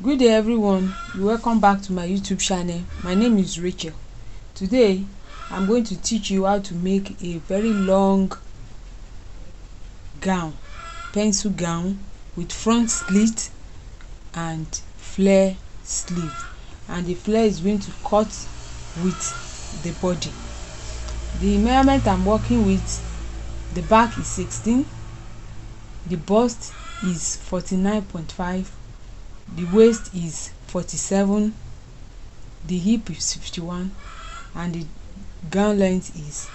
Good day everyone, welcome back to my YouTube channel. My name is Rachel. Today I'm going to teach you how to make a very long gown, pencil gown with front slit and flare sleeve, and the flare is going to cut with the body. The measurement I'm working with, the back is 16, the bust is 49.5, the waist is 47, the hip is 51, and the gown length is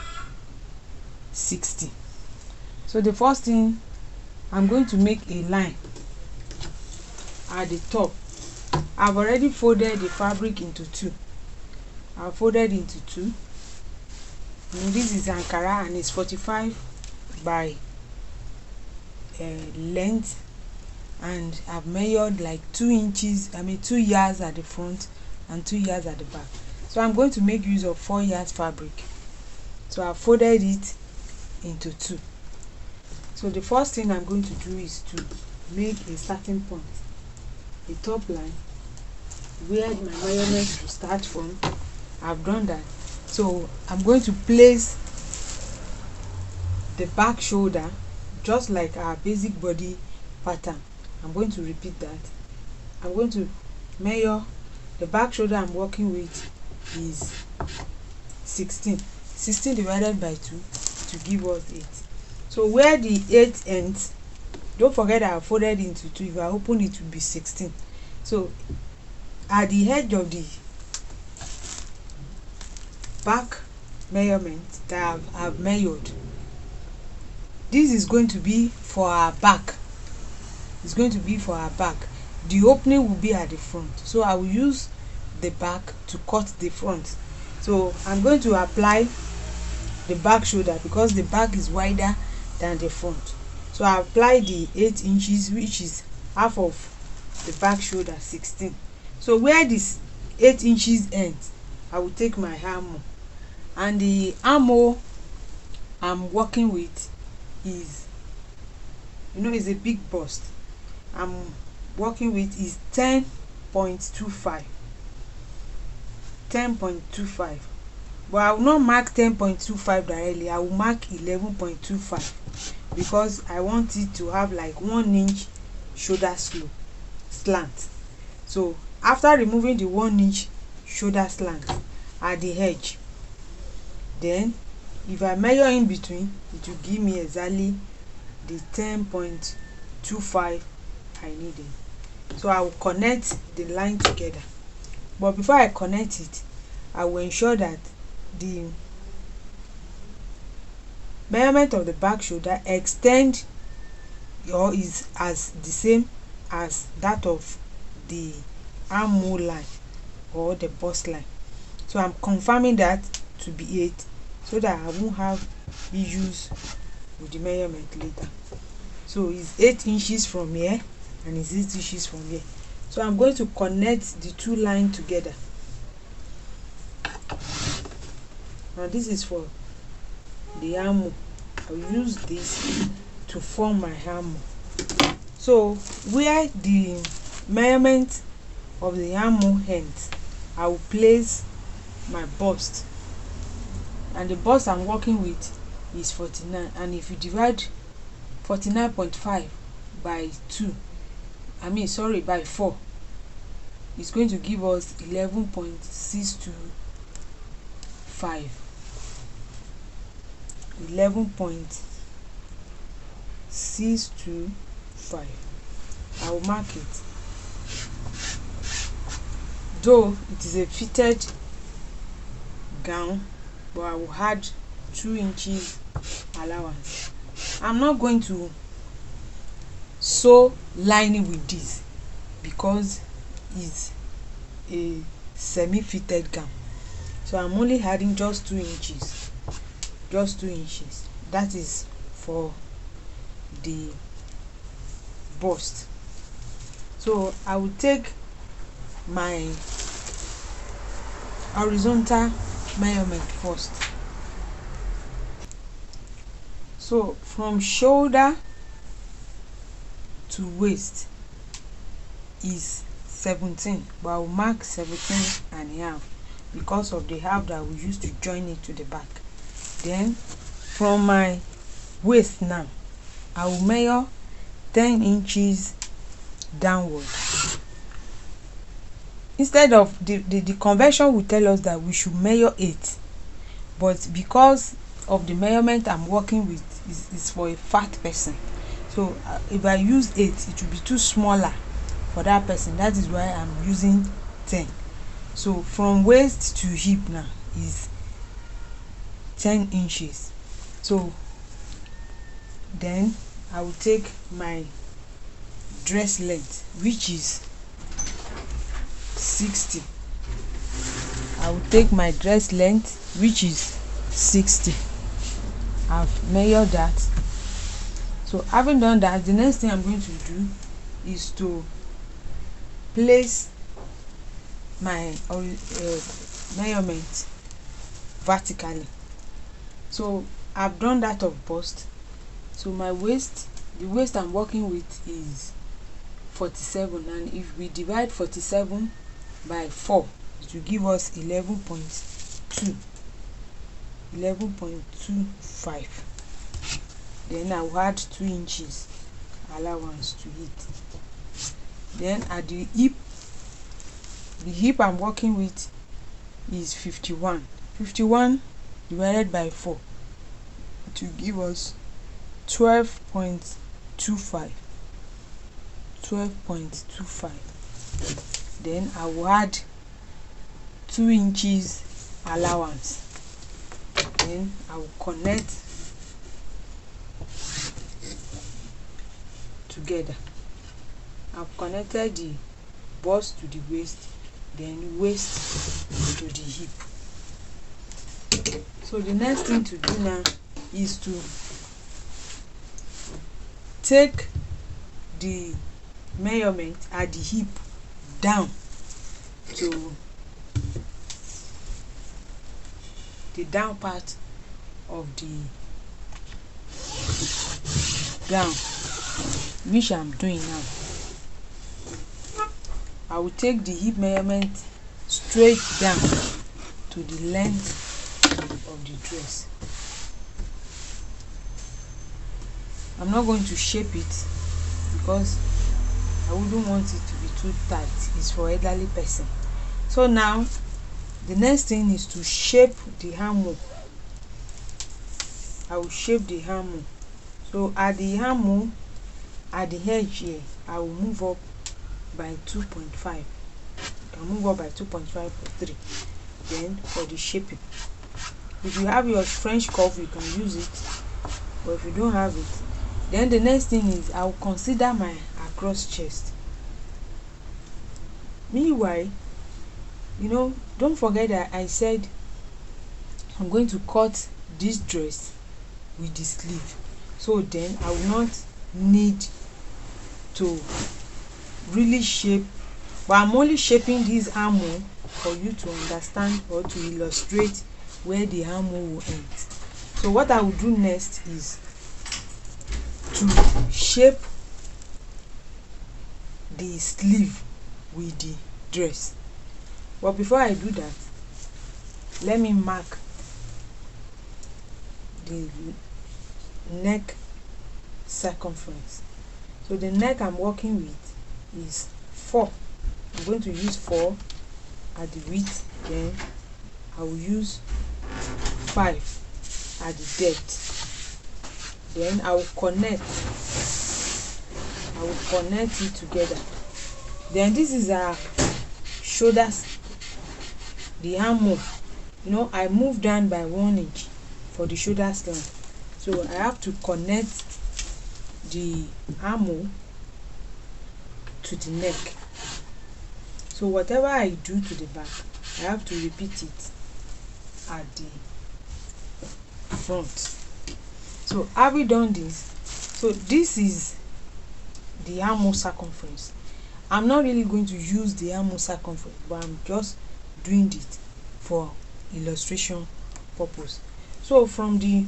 60. So the first thing, I'm going to make a line at the top. I've already folded the fabric into two. I've folded into two. And this is Ankara and it's 45 by length, and I've measured like 2 yards at the front and 2 yards at the back. So I'm going to make use of 4 yards fabric. So I've folded it into two. So the first thing I'm going to do is to make a starting point, a top line where my measurements will start from. I've done that. So I'm going to place the back shoulder just like our basic body pattern. I'm going to repeat that. I'm going to measure the back shoulder I'm working with is 16 divided by 2 to give us 8. So where the 8 ends, don't forget I have folded into 2. If I open it, will be 16. So at the edge of the back measurement that I've measured, this is going to be for our back. It's going to be for our back. The opening will be at the front, so I will use the back to cut the front. So I'm going to apply the back shoulder because the back is wider than the front. So I apply the 8 inches, which is half of the back shoulder, 16. So where this 8 inches ends, I will take my armhole, and the armhole I'm working with is, is a big bust. I'm working with is 10.25, but I will not mark 10.25 directly. I will mark 11.25 because I want it to have like 1 inch shoulder slant. So after removing the 1 inch shoulder slant at the edge, then if I measure in between, it will give me exactly the 10.25 I needed. So I will connect the line together, but before I connect it, I will ensure that the measurement of the back shoulder extend or is as the same as that of the armhole line or the bust line. So I'm confirming that to be 8 so that I won't have issues with the measurement later. So it's 8 inches from here and it's 8 inches from here. So I'm going to connect the two lines together. Now this is for the armhole. I'll use this to form my armhole. So where the measurement of the armhole ends, I will place my bust, and the bust I'm working with is 49, and if you divide 49.5 by 4, it's going to give us 11.625. 11.625. I will mark it. Though it is a fitted gown, but I will add 2 inches allowance. I'm not going to sew lining with this because it's a semi-fitted gown. So I'm only adding just 2 inches. That is for the bust. So I will take my horizontal measurement first. So from shoulder to waist is 17, but I will mark 17 and a half because of the half that we used to join it to the back. Then from my waist now, I will measure 10 inches downward. Instead of the convention will tell us that we should measure 8, but because of the measurement I'm working with is for a fat person, so if I use 8, it will be too smaller for that person. That is why I'm using 10. So from waist to hip now is 10 inches. So then I will take my dress length, which is 60. I will take my dress length, which is 60. I've measured that. So having done that, the next thing I'm going to do is to place my measurement vertically. So I've done that of bust. So my waist, the waist I'm working with is 47, and if we divide 47 by 4, it will give us 11.25. Then I will add 2 inches allowance to it. Then at the hip I'm working with is 51. 51 divided by 4, it will give us 12.25. Then I will add 2 inches allowance. Then I will connect together. I've connected the bust to the waist, then waist to the hip. So the next thing to do now is to take the measurement at the hip down to the down part of the gown, which I'm doing now. I will take the hip measurement straight down to the length of the dress. I'm not going to shape it because I wouldn't want it to be too tight. It's for elderly person. So now the next thing is to shape the armhole. I will shape the armhole. So at the armhole, at the edge here, I will move up by 2.5. I can move up by 2.5 or 3. Then for the shaping, if you have your French curve, you can use it, but if you don't have it, then the next thing is I will consider my across chest. Meanwhile, don't forget that I said I'm going to cut this dress with the sleeve, so then I will not need to really shape, but I'm only shaping this armhole for you to understand or to illustrate where the armhole will end. So what I will do next is to shape the sleeve with the dress. But before I do that, let me mark the neck circumference. So the neck I'm working with is 4. I'm going to use 4 at the width, then I will use 5 at the depth. Then I will connect it together. Then this is our shoulders, the armhole. I move down by 1 inch for the shoulder slant, so I have to connect the armhole to the neck. So whatever I do to the back, I have to repeat it at the front. So having done this, so this is the armhole circumference. I'm not really going to use the armhole circumference, but I'm just doing it for illustration purpose. So from the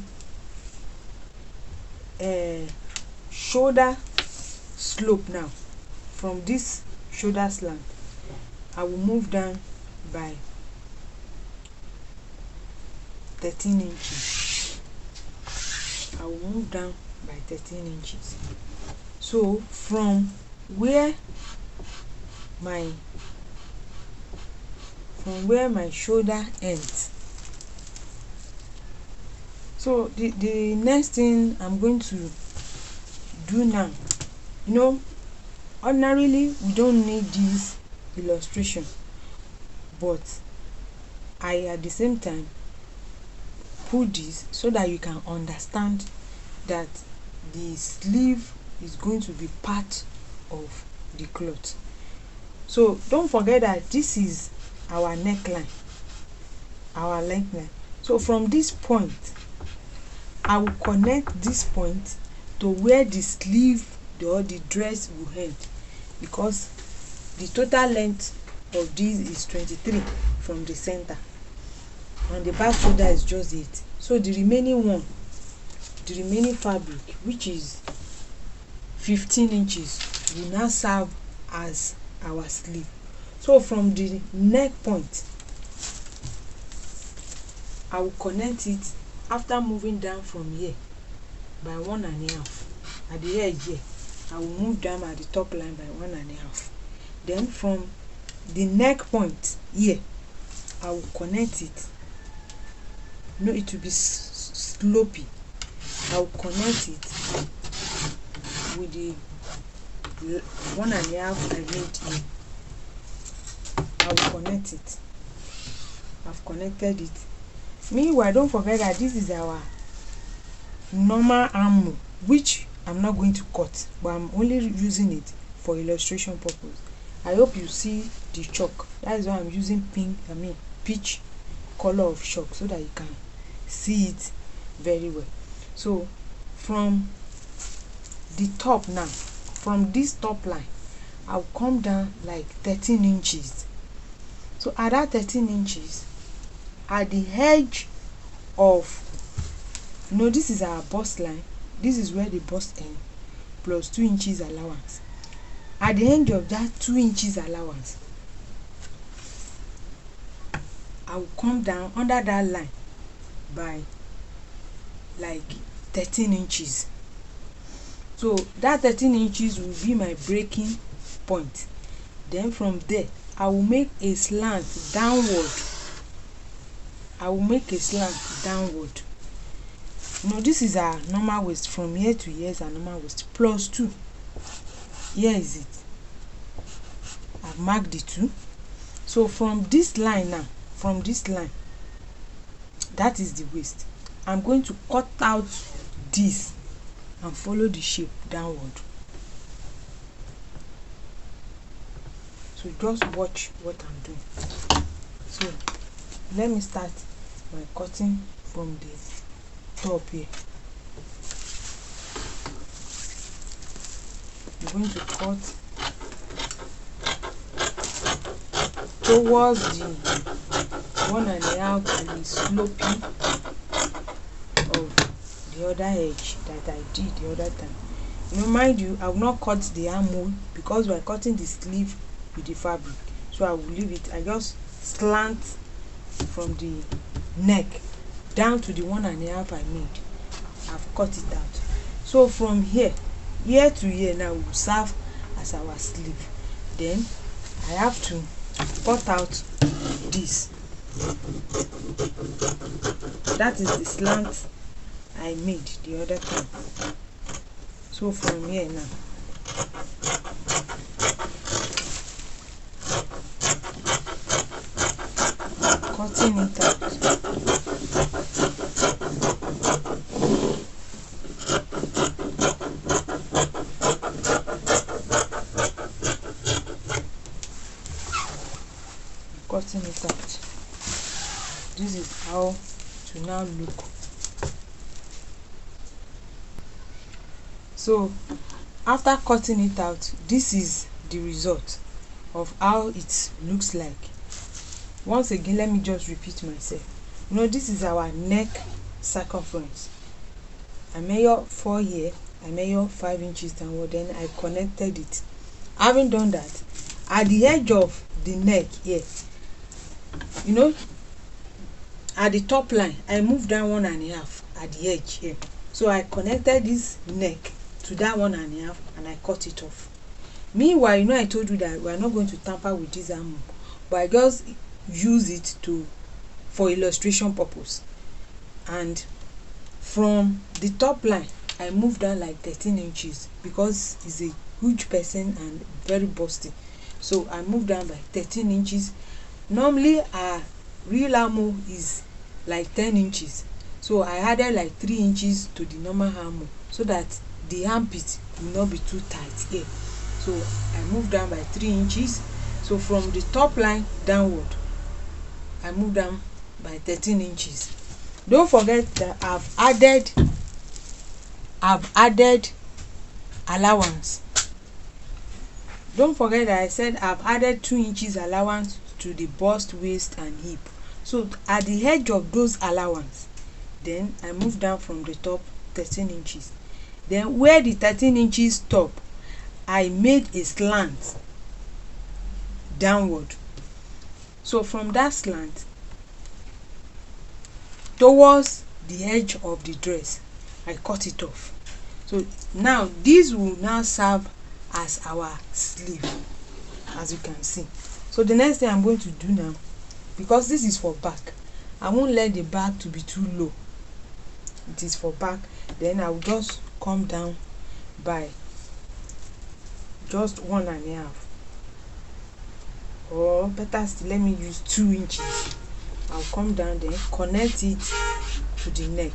shoulder slope now, from this shoulder slant, I will move down by 13 inches. I will move down by 13 inches. So from where my shoulder ends. So the next thing I'm going to do now, ordinarily we don't need this illustration, but I at the same time put this so that you can understand that the sleeve is going to be part of the cloth. So don't forget that this is our neckline, our neckline. So from this point, I will connect this point to where the sleeve or the dress will end, because the total length of this is 23 from the center, and the back shoulder is just 8. So the remaining fabric, which is 15 inches, will now serve as our sleeve. So from the neck point, I will connect it after moving down from here by 1.5. At the edge here, I will move down at the top line by 1.5. Then from the neck point here, I will connect it. It will be slopey. I will connect it with the 1.5 I made here. I will connect it. I've connected it. Meanwhile, don't forget that this is our normal armhole, which I'm not going to cut, but I'm only using it for illustration purpose. I hope you see the chalk. That is why I'm using peach color of chalk, so that you can see it very well. So from the top now, from this top line, I'll come down like 13 inches. So at that 13 inches, at the edge of, this is our bust line. This is where the bust ends, plus 2 inches allowance. At the end of that 2 inches allowance, I will come down under that line by like 13 inches. So that 13 inches will be my breaking point. Then from there, I will make a slant downward. This is our normal waist. From here to here is our normal waist, plus 2. Here is it. I've marked the 2. So from this line now, that is the waist. I'm going to cut out this and follow the shape downward. So just watch what I'm doing. So let me start by cutting from the top here. I'm going to cut towards the 1.5 and the sloping of the other edge that I did the other time. Mind you, I will not cut the armhole because we are cutting the sleeve with the fabric, so I will leave it. I just slant from the neck down to the 1.5 I made. I've cut it out. So from here to here now will serve as our sleeve. Then I have to cut out this. That is the slant I made the other time. So from here now, cutting it out. Cutting it out. This is how to now look. So after cutting it out, this is the result of how it looks like. Once again, let me just repeat myself. This is our neck circumference. I measure 4 here, I measure 5 inches downward, then I connected it. Having done that, at the edge of the neck here, you know, at the top line, I moved down 1.5 at the edge here. So I connected this neck to that 1.5 and I cut it off. Meanwhile, you know, I told you that we are not going to tamper with this armhole, but I just use it for illustration purpose. And from the top line, I moved down like 13 inches because he's a huge person and very busty. So I moved down by 13 inches. Normally our real armhole is like 10 inches. So I added like 3 inches to the normal armhole so that the armpit will not be too tight here. So I moved down by 3 inches. So from the top line downward, I moved down by 13 inches. Don't forget that I've added allowance. Don't forget that I said I've added 2 inches allowance to the bust, waist and hip. So at the edge of those allowance, then I moved down from the top 13 inches. Then where the 13 inches stop, I made a slant downward. So from that slant towards the edge of the dress, I cut it off. So now this will now serve as our sleeve, as you can see. So the next thing I'm going to do now, because this is for back, I won't let the back to be too low. It is for back. Then I will just come down by just 1.5, or better still, let me use 2 inches. I'll come down, then connect it to the neck.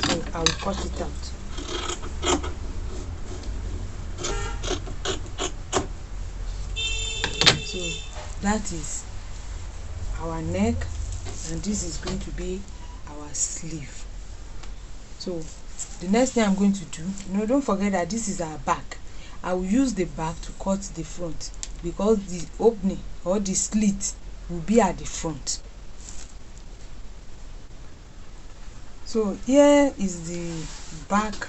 So I will cut it out. So that is our neck, and this is going to be our sleeve. So the next thing I'm going to do, don't forget that this is our back. I will use the back to cut the front because the opening or the slit will be at the front. So here is the back,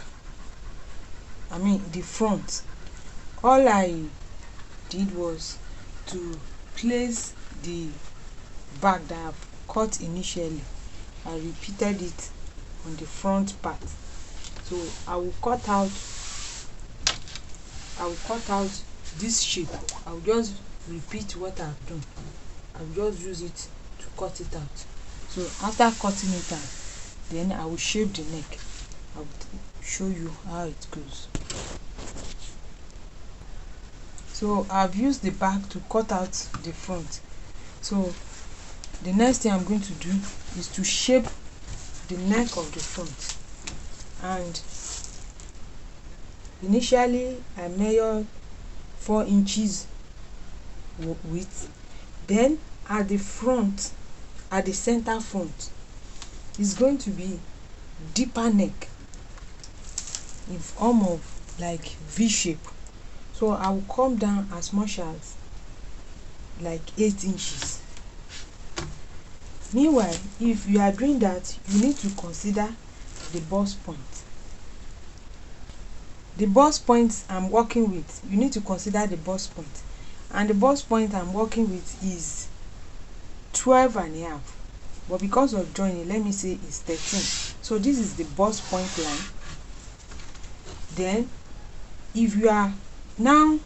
the front. All I did was to place the back that I've cut initially. I repeated it on the front part. So I will cut out this shape. I will just repeat what I've done. I will just use it to cut it out. So after cutting it out, then I will shape the neck. I will show you how it goes. So I've used the back to cut out the front. So the next thing I'm going to do is to shape the neck of the front. And initially I measured 4 inches width. Then at the front, at the center front, is going to be deeper neck in form of like V shape. So I will come down as much as like 8 inches. Meanwhile, if you are doing that, you need to consider the bust point. The bust point I'm working with, you need to consider the bust point. And the bust point I'm working with is 12.5. But because of joining, let me say it's 13. So this is the bust point line. Then if you are now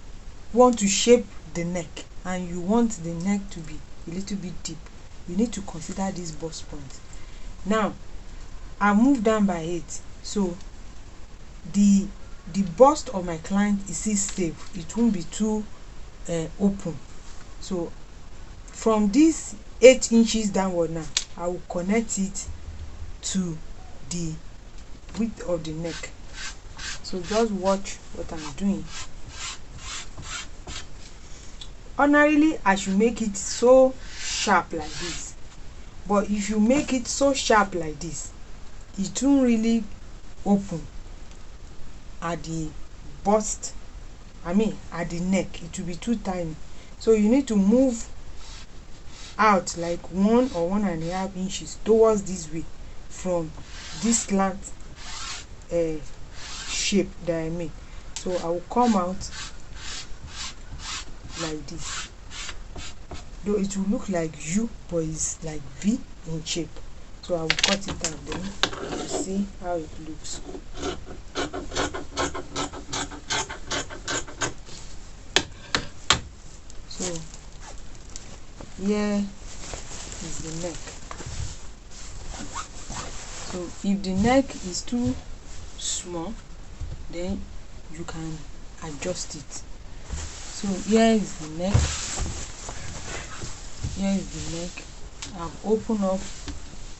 want to shape the neck and you want the neck to be a little bit deep, you need to consider this bust point. Now I move down by 8. So the bust of my client is still safe. It won't be too open. So from this 8 inches downward, now I will connect it to the width of the neck. So just watch what I'm doing. Ordinarily I should make it so sharp like this, but if you make it so sharp like this, it won't really open at the bust, at the neck. It will be too tiny. So you need to move out like 1 or 1.5 inches towards this way from this slant shape that I made. So I will come out like this, though it will look like U but it's like V in shape. So I will cut it out, then you will see how it looks. So here is the neck. So if the neck is too small, then you can adjust it. So here is the neck. Here is the neck. I've opened up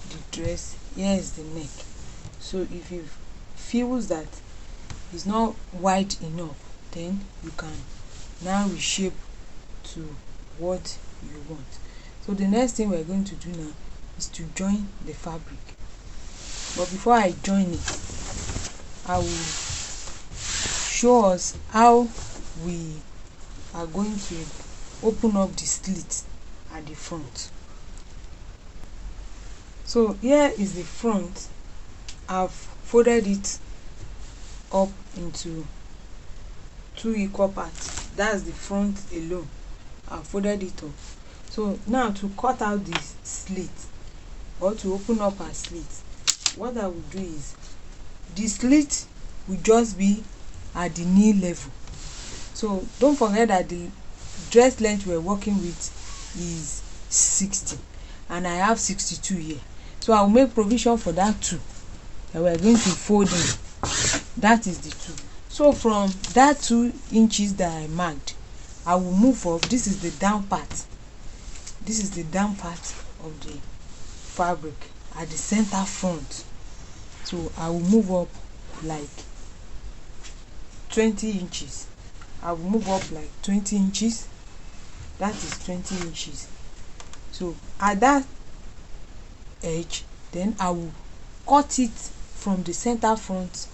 the dress. Here is the neck. So if you feel that it's not wide enough, then you can now reshape to what you want. So the next thing we're going to do now is to join the fabric. But before I join it, I will show us how we are going to open up the slit at the front. So here is the front. I've folded it up into 2 equal parts. That's the front alone. I've folded it up. So now to cut out this slit, or to open up a slit, what I will do is the slit will just be at the knee level. So don't forget that the dress length we're working with is 60 and I have 62 here. So I will make provision for that 2 that we're going to fold in. That is the 2. So from that 2 inches that I marked, I will move up. This is the down part. This is the down part of the fabric at the center front. So I will move up like 20 inches. I will move up like 20 inches. That is 20 inches. So at that edge, then I will cut it from the center front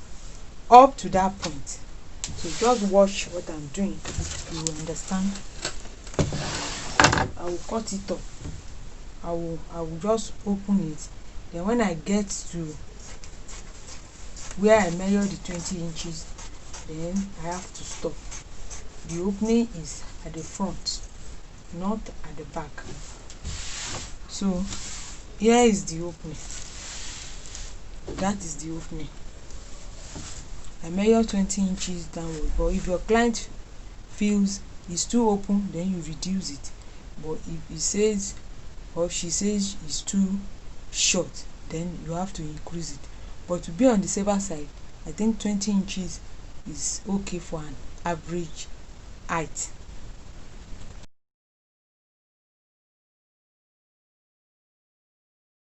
up to that point. So just watch what I'm doing, you will understand. I will cut it up. I will just open it. Then when I get to where I measure the 20 inches, then I have to stop. The opening is at the front, not at the back. So here is the opening. That is the opening. I measure 20 inches downward, but if your client feels it's too open, then you reduce it. But if he says or she says it's too short, then you have to increase it. But to be on the safer side, I think 20 inches is okay for an average height.